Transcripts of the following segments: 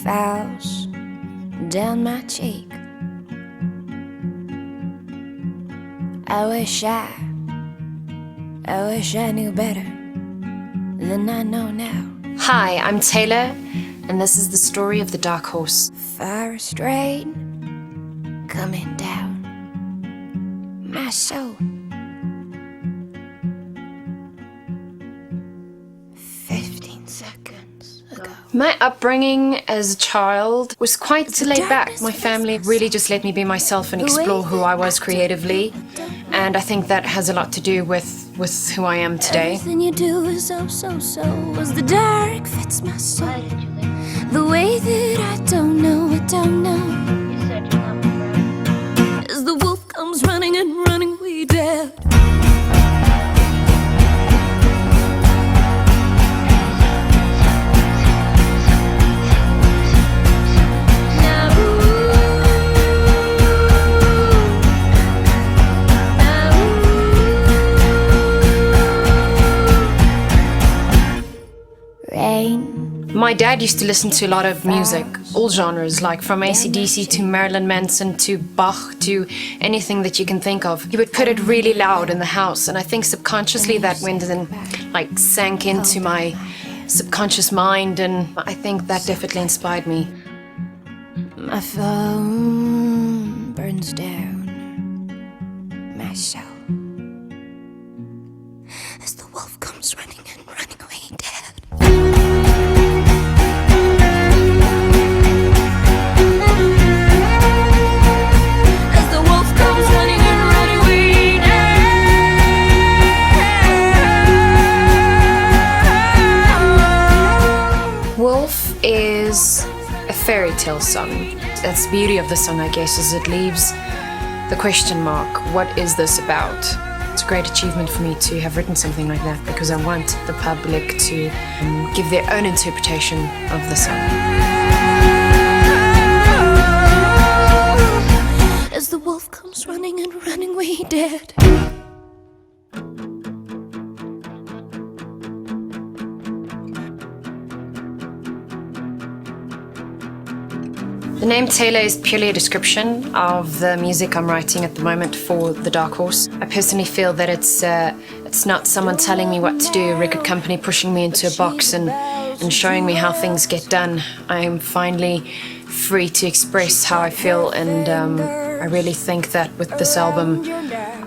falls down my cheek. I wish I knew better than I know now. Hi, I'm Tailor, and this is the story of the Dark Horse. Forest rain coming down my soul. 15 seconds ago. My upbringing as a child was quite laid back. My family really just let me be myself and explore who I was creatively. And I think that has a lot to do with who I am today. Everything you do is so as the dark fits my soul. The way that I don't know. As the wolf comes running and running, we dead. My dad used to listen to a lot of music, all genres, like from AC/DC to Marilyn Manson to Bach to anything that you can think of. He would put it really loud in the house, and I think subconsciously that went and sank into my subconscious mind, and I think that definitely inspired me. My phone burns down my soul as the wolf comes running and running away dead. Wolf is a fairy tale song. That's the beauty of the song, I guess, is it leaves the question mark. What is this about? It's a great achievement for me to have written something like that because I want the public to give their own interpretation of the song. As the wolf comes running and running, we dead. The name Tailor is purely a description of the music I'm writing at the moment for the Dark Horse. I personally feel that it's not someone telling me what to do, a record company pushing me into a box and showing me how things get done. I'm finally free to express how I feel, and I really think that with this album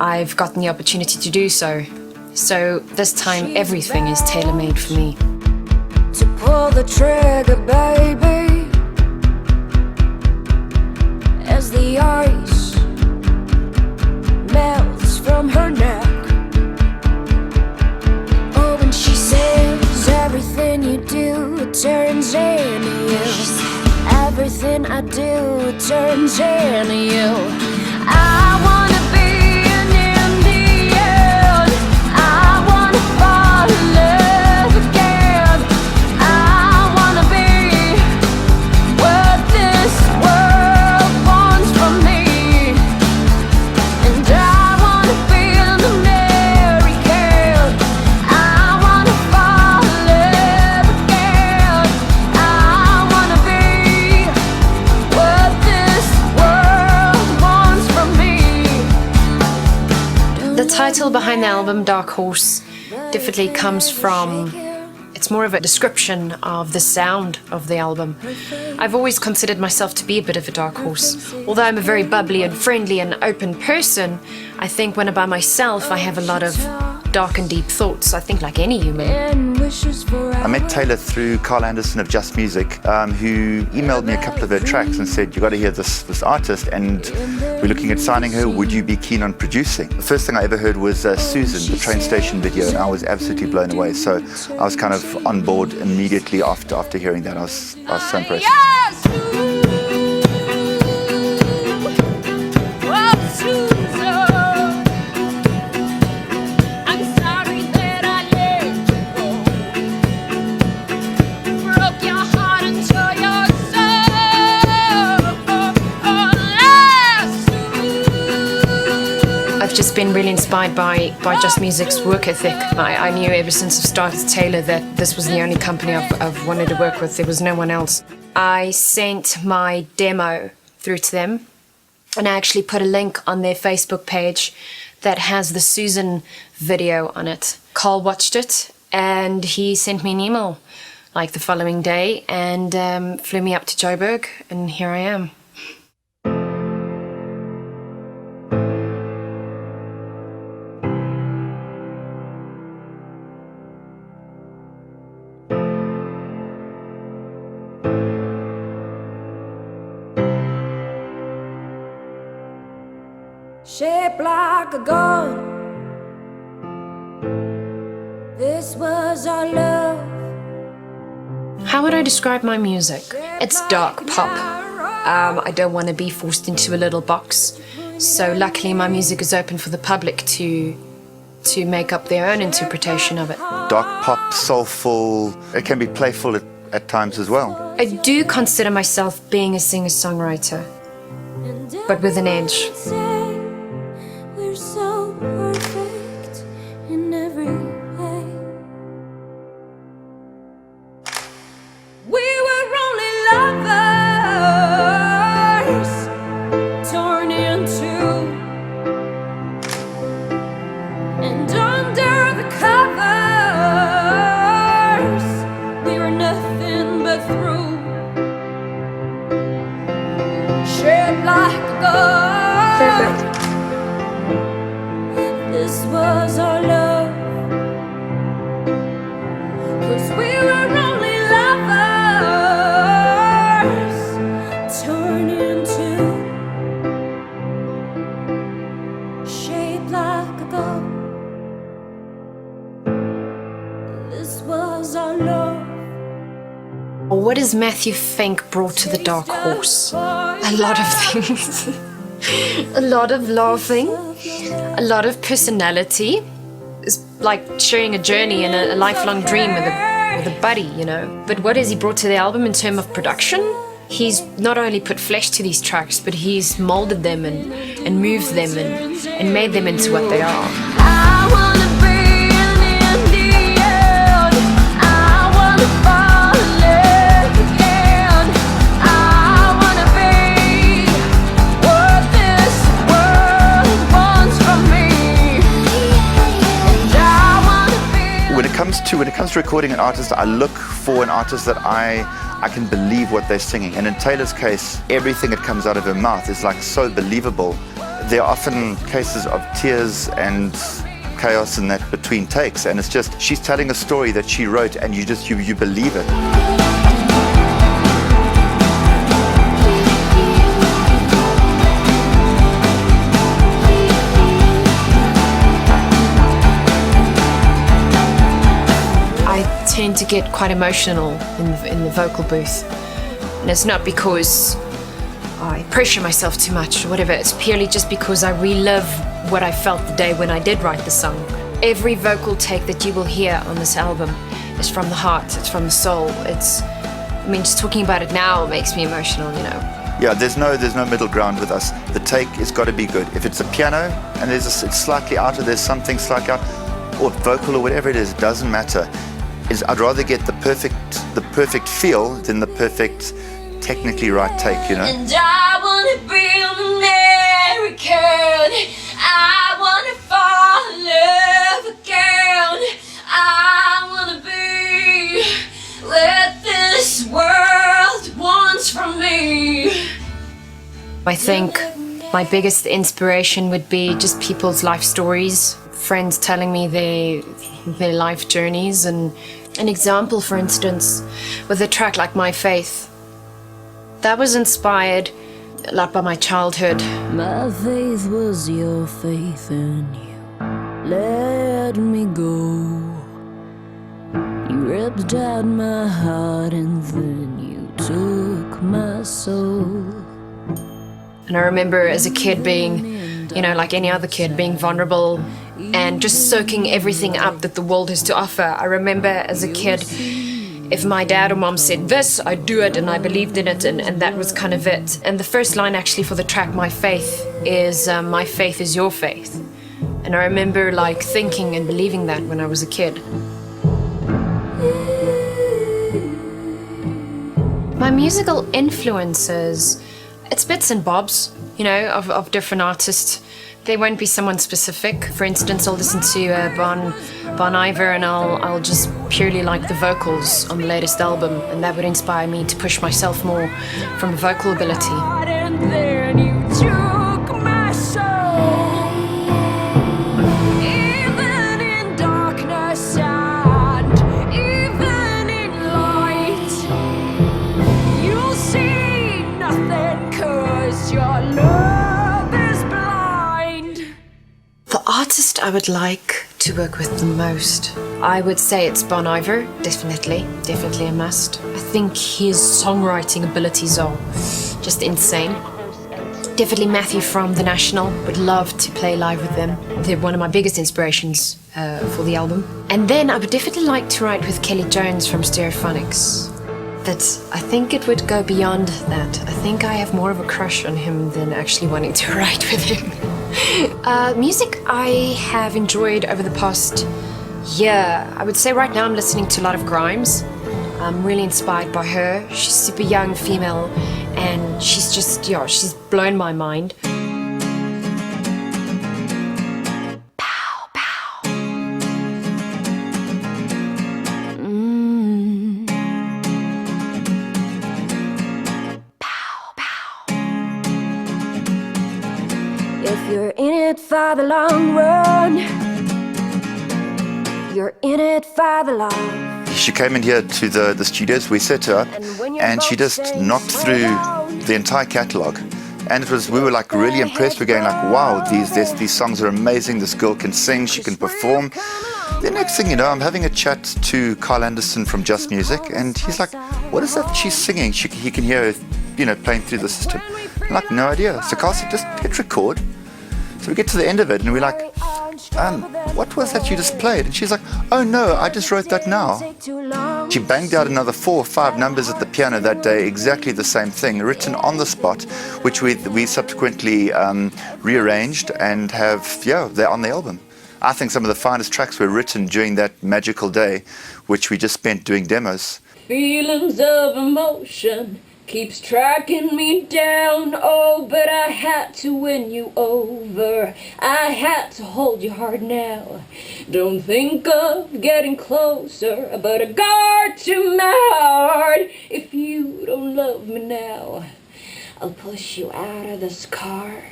I've gotten the opportunity to do so. So this time everything is tailor-made for me. To pull the trigger, baby, as the ice melts from her neck. Oh, and she says everything you do, it turns into you. Everything I do, it turns into you. I wanna be an Indian. I wanna fall in love again. I wanna be what this world wants from me. And I wanna be an American. I wanna fall in love again. I wanna be what this world wants from me. The title behind the album, Dark Horse, definitely comes from, it's more of a description of the sound of the album. I've always considered myself to be a bit of a dark horse. Although I'm a very bubbly and friendly and open person, I think when I'm by myself I have a lot of dark and deep thoughts. I think like any human. I met Tailor through Carl Anderson of Just Music, who emailed me a couple of her tracks and said, you got to hear this artist, and we're looking at signing her. Would you be keen on producing? The first thing I ever heard was Susan, the train station video, and I was absolutely blown away. So I was kind of on board immediately after hearing that. I was so impressed. I've just been really inspired by Just Music's work ethic. I knew ever since I started Tailor that this was the only company I've wanted to work with. There was no one else. I sent my demo through to them, and I actually put a link on their Facebook page that has the Susan video on it. Carl watched it, and he sent me an email like the following day and flew me up to Joburg, and here I am. Shaped like a gun, this was our love. How would I describe my music? It's dark pop. I don't want to be forced into a little box. So luckily my music is open for the public to make up their own interpretation of it. Dark pop, soulful, it can be playful at times as well. I do consider myself being a singer-songwriter, but with an edge. We're so perfect in every way. We were only lovers, torn in two, and under the covers, we were nothing but through. Shaped like a gun. Perfect. This was our love, 'cause we were only lovers, torn in two, shaped like a gun. This was our love. What has Matthew Fink brought to the Dark Horse? A lot of things. A lot of laughing, a lot of personality. It's like sharing a journey and a lifelong dream with a buddy, you know. But what has he brought to the album in terms of production? He's not only put flesh to these tracks, but he's molded them and moved them and made them into what they are. I wanna be an Indian. I wanna fall in love again. I wanna be what this world wants from me. And I wanna be. When it comes to recording an artist, I look for an artist that I can believe what they're singing. And in Taylor's case, everything that comes out of her mouth is like so believable. There are often cases of tears and chaos in that between takes, and it's just she's telling a story that she wrote, and you believe it. I tend to get quite emotional in the vocal booth, and it's not because I pressure myself too much or whatever. It's purely just because I relive what I felt the day when I did write the song. Every vocal take that you will hear on this album is from the heart, it's from the soul. Just talking about it now makes me emotional, you know. Yeah, there's no middle ground with us. The take has got to be good. If it's a piano and it's slightly out, or there's something slightly out, or vocal or whatever it is, it doesn't matter. I'd rather get the perfect feel than the perfect technically right take, you know. And I wanna be an American. I wanna fall in love again. I wanna be what this world wants from me. I think my biggest inspiration would be just people's life stories, friends telling me their life journeys. And an example, for instance, with a track like My Faith, that was inspired a lot by my childhood. My faith was your faith, and you let me go. You ripped out my heart, and then you took my soul. And I remember as a kid being, like any other kid, being vulnerable and just soaking everything up that the world has to offer. I remember as a kid, if my dad or mom said this, I'd do it, and I believed in it, and that was kind of it. And the first line actually for the track My Faith is my faith is your faith. And I remember thinking and believing that when I was a kid. My musical influences, it's bits and bobs, you know, of different artists. They won't be someone specific. For instance, I'll listen to Bon Iver and I'll just purely like the vocals on the latest album, and that would inspire me to push myself more from a vocal ability. And then you took my soul, even in darkness and even in light. You'll see nothing 'cause your love is blind. The artist I would like to work with the most, I would say it's Bon Iver, definitely a must. I think his songwriting abilities are just insane. Definitely Matthew from The National, would love to play live with them. They're one of my biggest inspirations for the album. And then I would definitely like to write with Kelly Jones from Stereophonics. But I think it would go beyond that. I think I have more of a crush on him than actually wanting to write with him. Music I have enjoyed over the past year, I would say right now I'm listening to a lot of Grimes. I'm really inspired by her. She's super young female and she's just, yeah, she's blown my mind. Pow, pow. Pow, pow. If you're in it for the long run, you're in it for the long. She came in here to the studios, we set her up, and she just knocked through the entire catalogue. And we were like really impressed. We're going like, wow, these songs are amazing. This girl can sing, she can perform. The next thing you know, I'm having a chat to Carl Anderson from Just Music, and he's like, what is that she's singing? He can hear her, you know, playing through the system. I'm like, no idea. So Carl said, just hit record. So we get to the end of it, and we're like, what was that you just played? And she's like, oh no, I just wrote that now. She banged out another 4 or 5 numbers at the piano that day, exactly the same thing, written on the spot, which we subsequently rearranged and have, yeah, they're on the album. I think some of the finest tracks were written during that magical day, which we just spent doing demos. Feelings of emotion keeps tracking me down, oh, but I had to win you over. I had to hold you hard now. Don't think of getting closer, but I guard to my heart. If you don't love me now, I'll push you out of this car.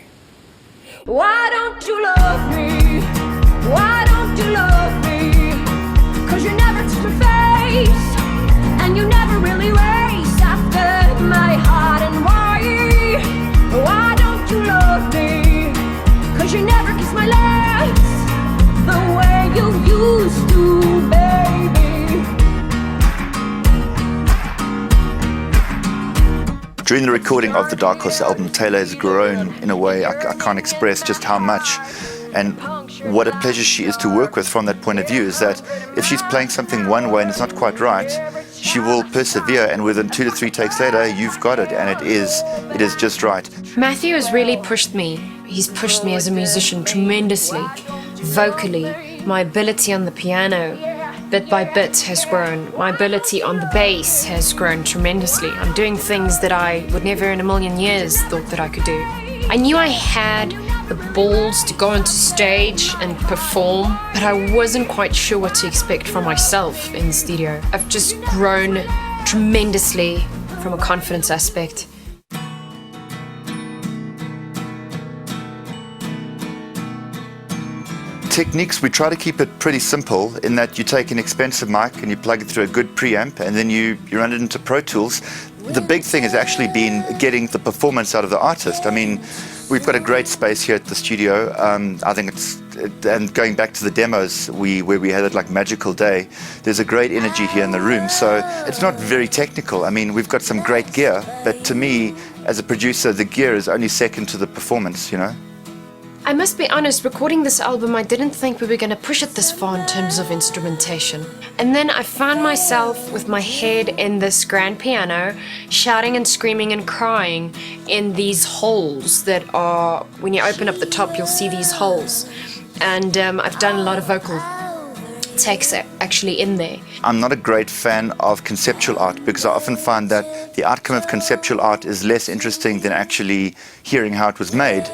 Why don't you love me? Why don't you love me? 'Cause you never touch my face, and you never really race after my heart. And why don't you love me? 'Cause you never kiss my lips the way you used to, baby. During the recording of the Dark Horse album, Tailor has grown in a way I can't express just how much. And what a pleasure she is to work with from that point of view is that if she's playing something one way and it's not quite right, she will persevere, and within 2 to 3 takes later, you've got it, and it is just right. Matthew has really pushed me. He's pushed me as a musician tremendously. Vocally, my ability on the piano, bit by bit, has grown. My ability on the bass has grown tremendously. I'm doing things that I would never in a million years thought that I could do. I knew I had the balls to go onto stage and perform, but I wasn't quite sure what to expect from myself in the studio. I've just grown tremendously from a confidence aspect. Techniques, we try to keep it pretty simple in that you take an expensive mic and you plug it through a good preamp, and then you run it into Pro Tools. The big thing has actually been getting the performance out of the artist. I mean, we've got a great space here at the studio. I think and going back to the demos where we had that like magical day, there's a great energy here in the room. So it's not very technical. I mean, we've got some great gear, but to me, as a producer, the gear is only second to the performance, you know? I must be honest, recording this album, I didn't think we were going to push it this far in terms of instrumentation. And then I found myself with my head in this grand piano, shouting and screaming and crying in these holes that are, when you open up the top, you'll see these holes. And I've done a lot of vocal text actually in there. I'm not a great fan of conceptual art because I often find that the outcome of conceptual art is less interesting than actually hearing how it was made.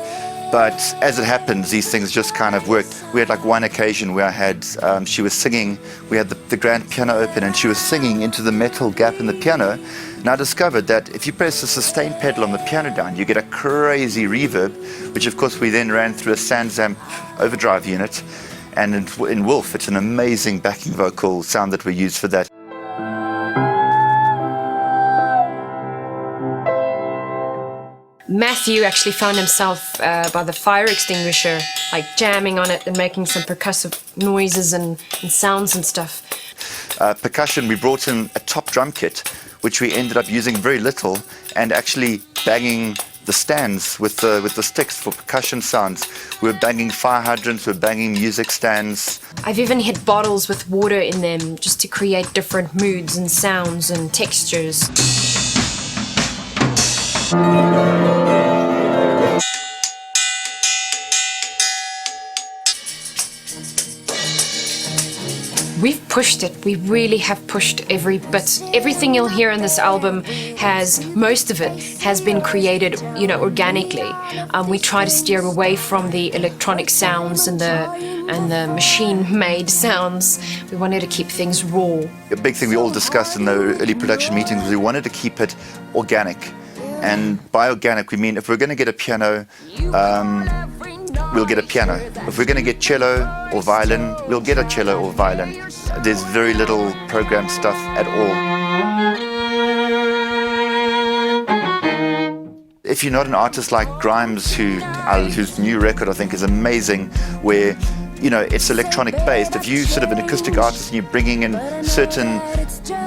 But as it happens, these things just kind of worked. We had like one occasion where I had, she was singing, we had the grand piano open and she was singing into the metal gap in the piano. And I discovered that if you press the sustain pedal on the piano down, you get a crazy reverb, which of course we then ran through a SansAmp overdrive unit. And in Wolf, it's an amazing backing vocal sound that we use for that. Matthew actually found himself by the fire extinguisher, like jamming on it and making some percussive noises and sounds and stuff. Percussion, we brought in a top drum kit, which we ended up using very little, and actually banging the stands with the sticks for percussion sounds. We were banging fire hydrants, we were banging music stands. I've even hit bottles with water in them just to create different moods and sounds and textures. We've pushed it. We really have pushed every bit. Everything you'll hear in this album most of it has been created, organically. We try to steer away from the electronic sounds and the machine-made sounds. We wanted to keep things raw. A big thing we all discussed in the early production meetings was we wanted to keep it organic. And by organic, we mean if we're going to get a piano, we'll get a piano. If we're going to get cello or violin, we'll get a cello or violin. There's very little programmed stuff at all. If you're not an artist like Grimes, whose new record I think is amazing, where it's electronic based. If you sort of an acoustic artist and you're bringing in certain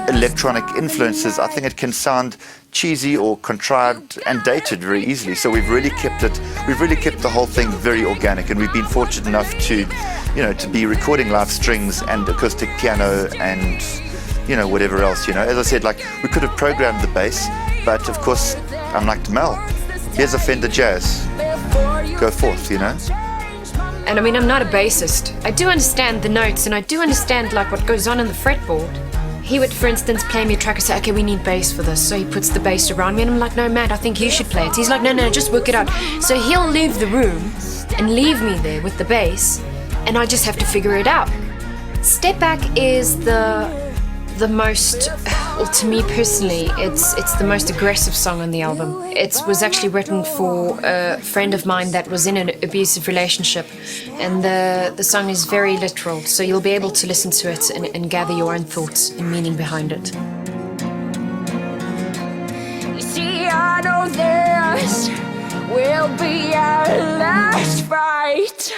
electronic influences, I think it can sound cheesy or contrived and dated very easily. So we've really kept the whole thing very organic, and we've been fortunate enough to be recording live strings and acoustic piano and whatever else. As I said, like we could have programmed the bass, but of course I'm like, Mel, here's a Fender Jazz, go forth, And I mean, I'm not a bassist. I do understand the notes and I do understand like what goes on in the fretboard. He would, for instance, play me a track and say, okay, we need bass for this. So he puts the bass around me and I'm like, no, Matt, I think you should play it. He's like, no, just work it out. So he'll leave the room and leave me there with the bass and I just have to figure it out. Step Back is the most, well, to me personally, it's the most aggressive song on the album. It was actually written for a friend of mine that was in an abusive relationship, and the song is very literal, so you'll be able to listen to it and gather your own thoughts and meaning behind it. You see, I know this will be our last fight.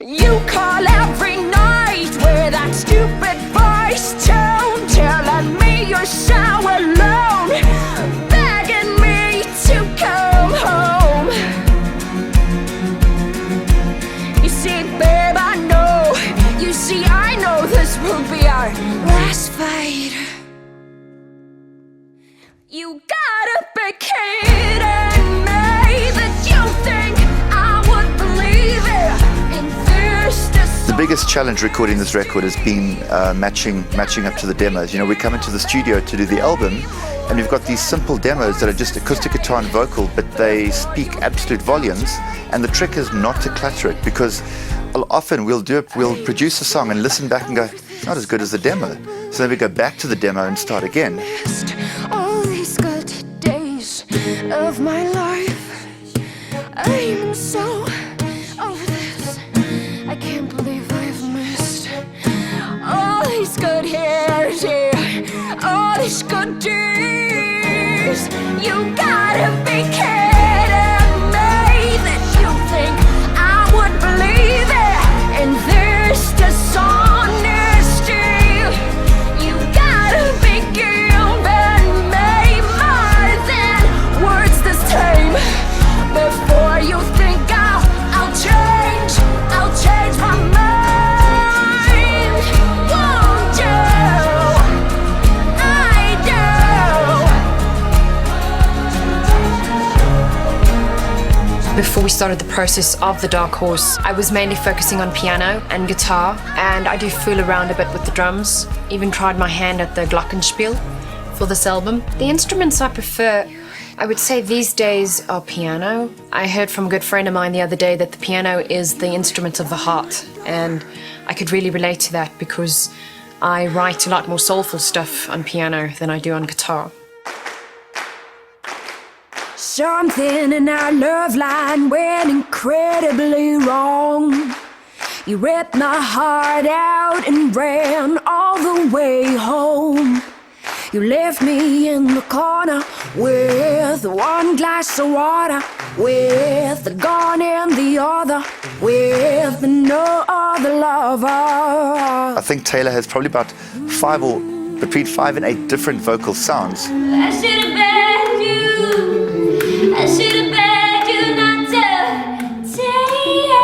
You call every night with that stupid voice tone, telling me you're so alone, begging me to come home. You see, babe, I know this will be our last fight. You gotta be kidding me that you think I would believe it. The biggest challenge recording this record has been matching up to the demos. We come into the studio to do the album and we've got these simple demos that are just acoustic guitar and vocal, but they speak absolute volumes, and the trick is not to clutter it, because often we'll produce a song and listen back and go, it's not as good as the demo. So then we go back to the demo and start again. All these good days of my life, I'm so over this. I can't believe I've missed all these good years, yeah, all these good days. You gotta be kidding me that you think I would believe it in this dishonesty. You gotta be giving me more than words this time before you think I'll change my mind. Won't you? I do. Before we started the process of the Dark Horse, I was mainly focusing on piano and guitar, and I do fool around a bit with the drums. Even tried my hand at the glockenspiel for this album. The instruments I prefer, I would say these days, are piano. I heard from a good friend of mine the other day that the piano is the instrument of the heart, and I could really relate to that because I write a lot more soulful stuff on piano than I do on guitar. Something in our love line went incredibly wrong. You ripped my heart out and ran all the way home. You left me in the corner with one glass of water, with the gun in the other, with no other lover. I think Tailor has probably about between 5 and 8 different vocal sounds. I should have begged you. I should have begged you not to take you.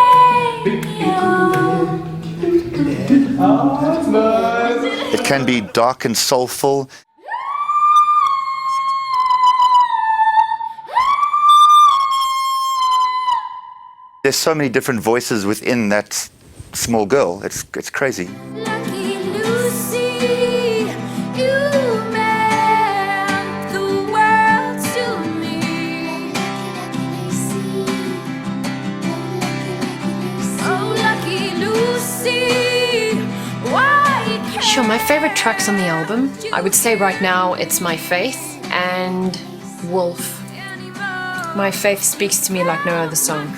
It can be dark and soulful. There's so many different voices within that small girl. It's crazy. Lucky Lucy, you meant the world to me. Oh, lucky Lucy, why can't Sure, my favorite tracks on the album, I would say right now it's My Faith and Wolf. My Faith speaks to me like no other song.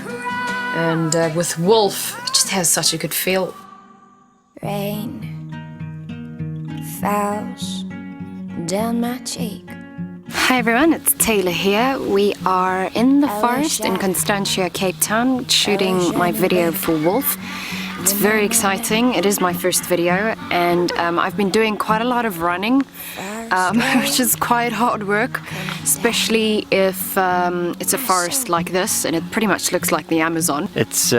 And with Wolf, it just has such a good feel. Rain falls down my cheek. Hi everyone, it's Tailor here. We are in the forest in Constantia, Cape Town, shooting my video for Wolf. It's very exciting. It is my first video, and I've been doing quite a lot of running, which is quite hard work, especially if it's a forest like this, and it pretty much looks like the Amazon. It's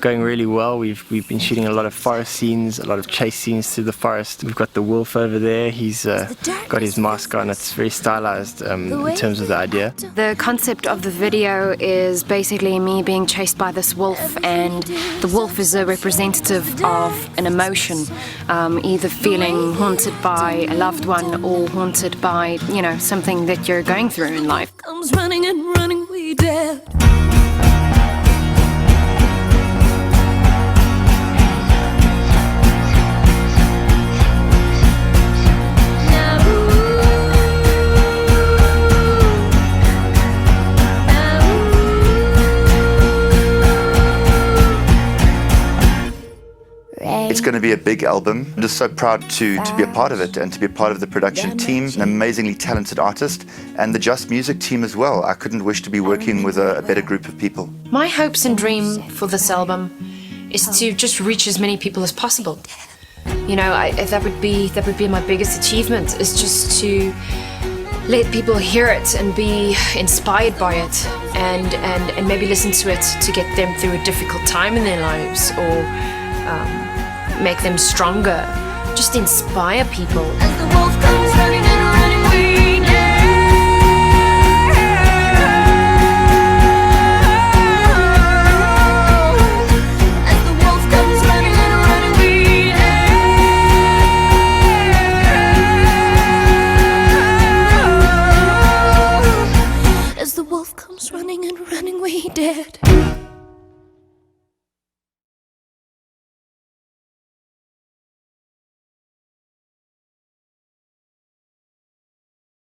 going really well. We've been shooting a lot of forest scenes, a lot of chase scenes through the forest. We've got the wolf over there. He's got his mask on. It's very stylized in terms of the idea. The concept of the video is basically me being chased by this wolf, and the wolf is a representative of an emotion, either feeling haunted by a loved one or haunted by, you know, something that you're going through in life. Comes running and running, we dead. It's going to be a big album. I'm just so proud to be a part of it and to be a part of the production team, an amazingly talented artist, and the Just Music team as well. I couldn't wish to be working with a better group of people. My hopes and dream for this album is to just reach as many people as possible. You know, that would be my biggest achievement, is just to let people hear it and be inspired by it, and maybe listen to it to get them through a difficult time in their lives, or make them stronger, just inspire people. As the wolf comes